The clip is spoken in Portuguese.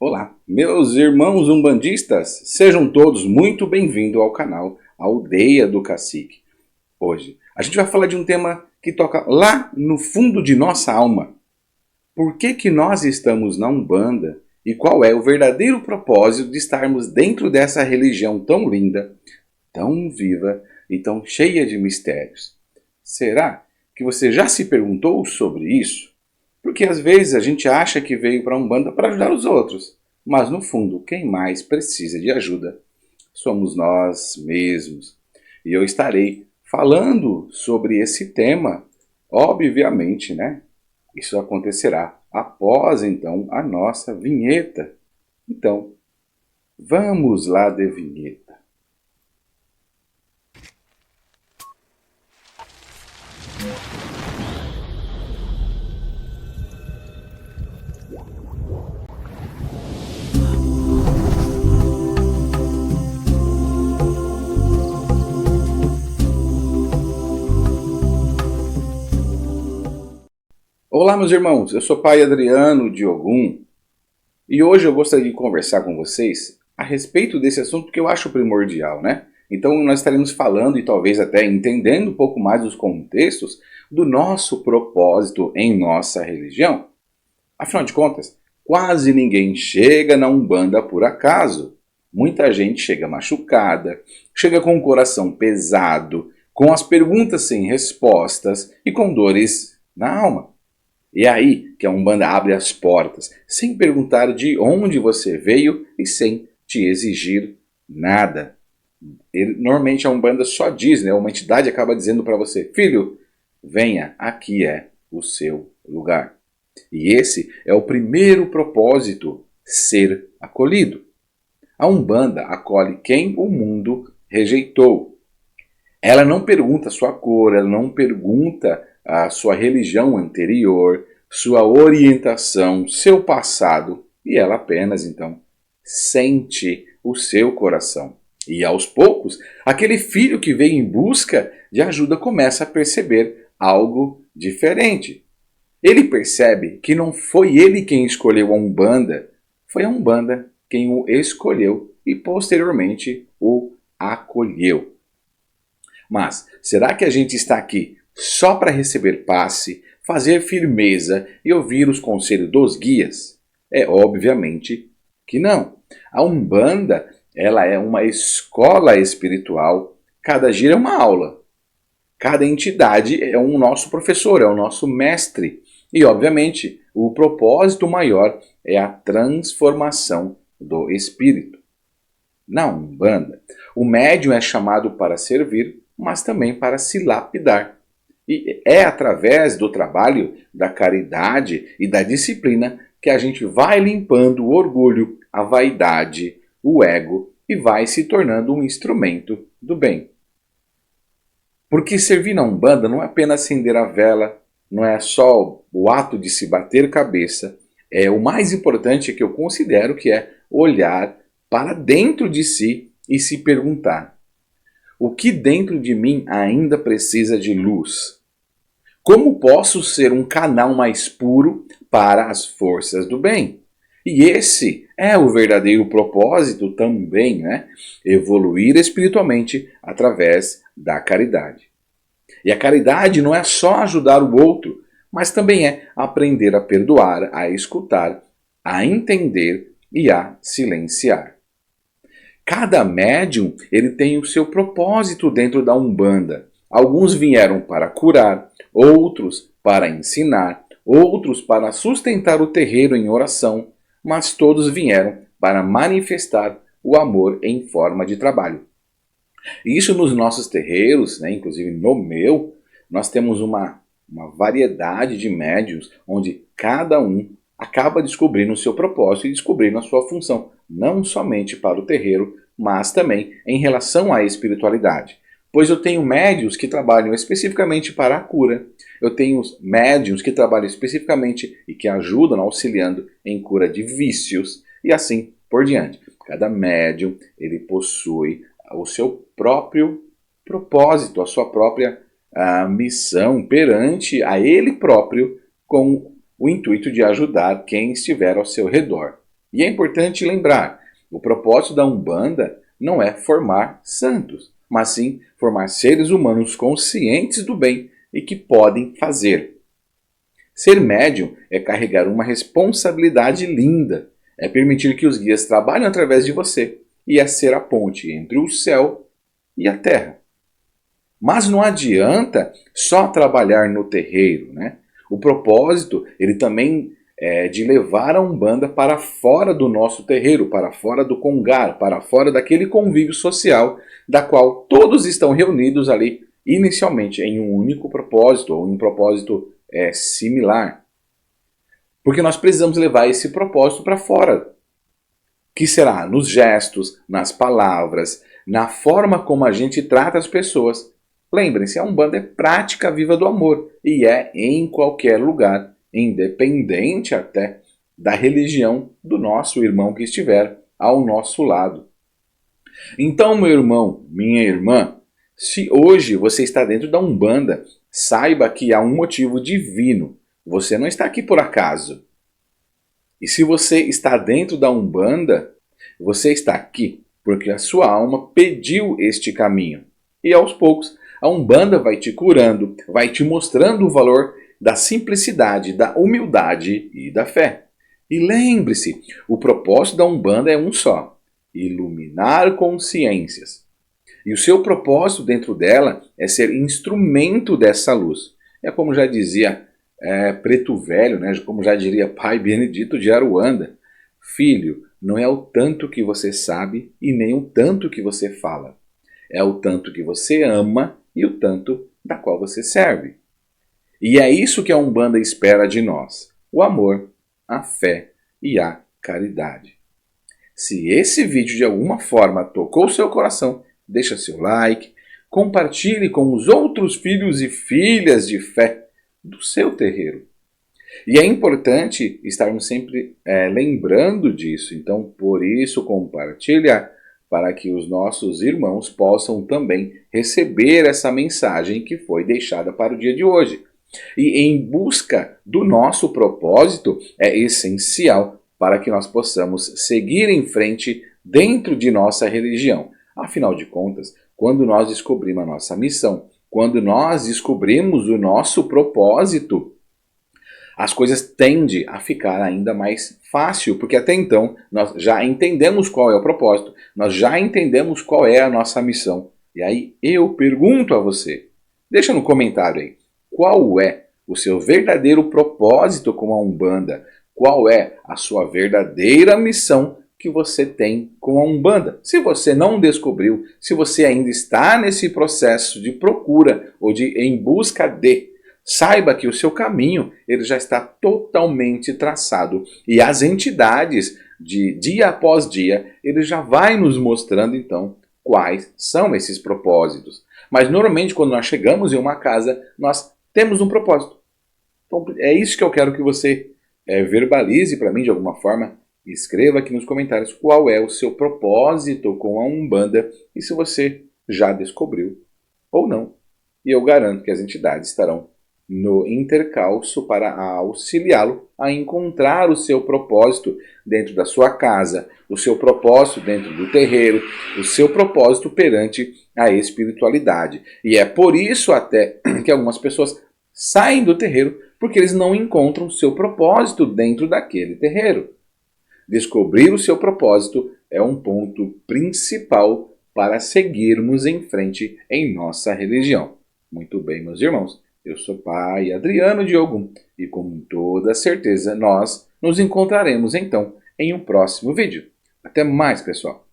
Olá, meus irmãos umbandistas, sejam todos muito bem-vindos ao canal Aldeia do Cacique. Hoje a gente vai falar de um tema que toca lá no fundo de nossa alma. Por que nós estamos na Umbanda e qual é o verdadeiro propósito de estarmos dentro dessa religião tão linda, tão viva e tão cheia de mistérios? Será que você já se perguntou sobre isso? Porque às vezes a gente acha que veio para a Umbanda para ajudar os outros, mas no fundo quem mais precisa de ajuda somos nós mesmos. E eu estarei falando sobre esse tema, obviamente, né? Isso acontecerá após então a nossa vinheta. Então, vamos lá de vinheta. Olá, meus irmãos, eu sou Pai Adriano de Ogum e hoje eu gostaria de conversar com vocês a respeito desse assunto que eu acho primordial, né? Então nós estaremos falando e talvez até entendendo um pouco mais os contextos do nosso propósito em nossa religião. Afinal de contas, quase ninguém chega na Umbanda por acaso. Muita gente chega machucada, chega com o coração pesado, com as perguntas sem respostas e com dores na alma. E é aí que a Umbanda abre as portas, sem perguntar de onde você veio e sem te exigir nada. Normalmente a Umbanda só diz, né? Uma entidade acaba dizendo para você: filho, venha, aqui é o seu lugar. E esse é o primeiro propósito, ser acolhido. A Umbanda acolhe quem o mundo rejeitou. Ela não pergunta a sua cor, ela não pergunta a sua religião anterior, sua orientação, seu passado, e ela apenas, então, sente o seu coração. E aos poucos, aquele filho que veio em busca de ajuda começa a perceber algo diferente. Ele percebe que não foi ele quem escolheu a Umbanda, foi a Umbanda quem o escolheu e posteriormente o acolheu. Mas será que a gente está aqui só para receber passe, fazer firmeza e ouvir os conselhos dos guias? É obviamente que não. A Umbanda, ela é uma escola espiritual, cada gira é uma aula. Cada entidade é um nosso professor, é o nosso mestre. E obviamente, o propósito maior é a transformação do espírito. Na Umbanda, o médium é chamado para servir, mas também para se lapidar. E é através do trabalho, da caridade e da disciplina que a gente vai limpando o orgulho, a vaidade, o ego e vai se tornando um instrumento do bem. Porque servir na Umbanda não é apenas acender a vela, não é só o ato de se bater cabeça. É o mais importante que eu considero que é olhar para dentro de si e se perguntar: o que dentro de mim ainda precisa de luz? Como posso ser um canal mais puro para as forças do bem? E esse é o verdadeiro propósito também, né? Evoluir espiritualmente através da caridade. E a caridade não é só ajudar o outro, mas também é aprender a perdoar, a escutar, a entender e a silenciar. Cada médium ele tem o seu propósito dentro da Umbanda. Alguns vieram para curar, outros para ensinar, outros para sustentar o terreiro em oração, mas todos vieram para manifestar o amor em forma de trabalho. Isso nos nossos terreiros, né, inclusive no meu, nós temos uma variedade de médiuns onde cada um acaba descobrindo o seu propósito e descobrindo a sua função, não somente para o terreiro, mas também em relação à espiritualidade. Pois eu tenho médiuns que trabalham especificamente para a cura, eu tenho médiuns que trabalham especificamente e que ajudam auxiliando em cura de vícios e assim por diante. Cada médium ele possui o seu próprio propósito, a sua própria missão perante a ele próprio com o intuito de ajudar quem estiver ao seu redor. E é importante lembrar, o propósito da Umbanda não é formar santos, mas sim formar seres humanos conscientes do bem e que podem fazer. Ser médium é carregar uma responsabilidade linda, é permitir que os guias trabalhem através de você e é ser a ponte entre o céu e a terra. Mas não adianta só trabalhar no terreiro, né? O propósito, ele também é de levar a Umbanda para fora do nosso terreiro, para fora do congar, para fora daquele convívio social da qual todos estão reunidos ali, inicialmente em um único propósito, ou em um propósito similar. Porque nós precisamos levar esse propósito para fora, que será nos gestos, nas palavras, na forma como a gente trata as pessoas. Lembrem-se, a Umbanda é prática viva do amor e é em qualquer lugar, independente até da religião do nosso irmão que estiver ao nosso lado. Então, meu irmão, minha irmã, se hoje você está dentro da Umbanda, saiba que há um motivo divino. Você não está aqui por acaso. E se você está dentro da Umbanda, você está aqui porque a sua alma pediu este caminho. E aos poucos, a Umbanda vai te curando, vai te mostrando o valor da simplicidade, da humildade e da fé. E lembre-se, o propósito da Umbanda é um só: iluminar consciências. E o seu propósito dentro dela é ser instrumento dessa luz. É como já dizia Preto Velho, né? Como já diria Pai Benedito de Aruanda: filho, não é o tanto que você sabe e nem o tanto que você fala. É o tanto que você ama e o tanto da qual você serve. E é isso que a Umbanda espera de nós: o amor, a fé e a caridade. Se esse vídeo de alguma forma tocou seu coração, deixa seu like, compartilhe com os outros filhos e filhas de fé do seu terreiro. E é importante estarmos sempre lembrando disso. Então, por isso, compartilha para que os nossos irmãos possam também receber essa mensagem que foi deixada para o dia de hoje. E em busca do nosso propósito é essencial para que nós possamos seguir em frente dentro de nossa religião. Afinal de contas, quando nós descobrimos a nossa missão, quando nós descobrimos o nosso propósito, as coisas tendem a ficar ainda mais fácil, porque até então nós já entendemos qual é o propósito, nós já entendemos qual é a nossa missão. E aí eu pergunto a você, deixa no comentário aí, qual é o seu verdadeiro propósito com a Umbanda? Qual é a sua verdadeira missão que você tem com a Umbanda? Se você não descobriu, se você ainda está nesse processo de procura ou de em busca de, saiba que o seu caminho ele já está totalmente traçado. E as entidades, de dia após dia, ele já vai nos mostrando então quais são esses propósitos. Mas normalmente quando nós chegamos em uma casa, nós temos um propósito. Então é isso que eu quero que você verbalize para mim de alguma forma. Escreva aqui nos comentários qual é o seu propósito com a Umbanda e se você já descobriu ou não. E eu garanto que as entidades estarão no intercalço para auxiliá-lo a encontrar o seu propósito dentro da sua casa, o seu propósito dentro do terreiro, o seu propósito perante a espiritualidade. E é por isso até que algumas pessoas saem do terreiro porque eles não encontram o seu propósito dentro daquele terreiro. Descobrir o seu propósito é um ponto principal para seguirmos em frente em nossa religião. Muito bem, meus irmãos. Eu sou Pai Adriano de Ogum e com toda certeza nós nos encontraremos então em um próximo vídeo. Até mais, pessoal!